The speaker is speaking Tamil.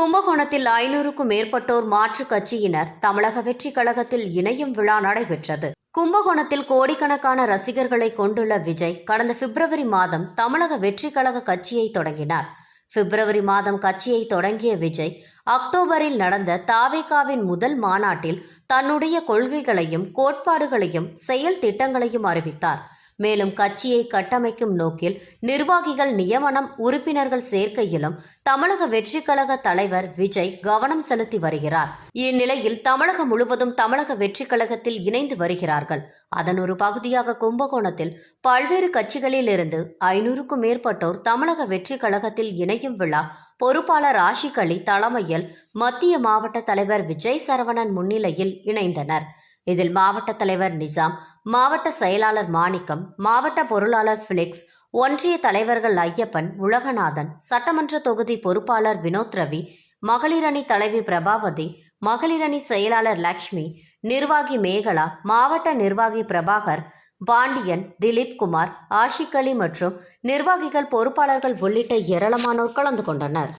கும்பகோணத்தில் 500க்கும் மேற்பட்டோர் மாற்றுக் கட்சியினர் தமிழக வெற்றிக் கழகத்தில் இணையும் விழா நடைபெற்றது. கும்பகோணத்தில் கோடிக்கணக்கான ரசிகர்களை கொண்டுள்ள விஜய் கடந்த பிப்ரவரி மாதம் தமிழக வெற்றிக் கழக கட்சியை தொடங்கினார். பிப்ரவரி மாதம் கட்சியை தொடங்கிய விஜய் அக்டோபரில் நடந்த தாவேகாவின் முதல் மாநாட்டில் தன்னுடைய கொள்கைகளையும் கோட்பாடுகளையும் செயல் திட்டங்களையும் அறிவித்தார். மேலும் கட்சியை கட்டமைக்கும் நோக்கில் நிர்வாகிகள் நியமனம், உறுப்பினர்கள் சேர்க்கையிலும் தமிழக வெற்றிக் கழக தலைவர் விஜய் கவனம் செலுத்தி வருகிறார். இந்நிலையில் தமிழகம் முழுவதும் தமிழக வெற்றிக் கழகத்தில் இணைந்து வருகிறார்கள். அதன் ஒரு பகுதியாக கும்பகோணத்தில் பல்வேறு கட்சிகளில் இருந்து 500க்கும் மேற்பட்டோர் தமிழக வெற்றிக் கழகத்தில் இணையும் விழா பொறுப்பாளர் ஆஷிக் அலி தலைமையில் மத்திய மாவட்ட தலைவர் விஜய் சரவணன் முன்னிலையில் இணைந்தனர். இதில் மாவட்ட தலைவர் நிசாம், மாவட்ட செயலாளர் மாணிக்கம், மாவட்ட பொருளாளர் பிலிக்ஸ், ஒன்றிய தலைவர்கள் ஐயப்பன், உலகநாதன், சட்டமன்ற தொகுதி பொறுப்பாளர் வினோத் ரவி, மகளிரணி தலைவி பிரபாவதி, மகளிரணி செயலாளர் லக்ஷ்மி, நிர்வாகி மேகலா, மாவட்ட நிர்வாகி பிரபாகர், பாண்டியன், திலீப் குமார், ஆஷிக் அலி மற்றும் நிர்வாகிகள், பொறுப்பாளர்கள் உள்ளிட்ட ஏராளமானோர் கலந்து கொண்டனர்.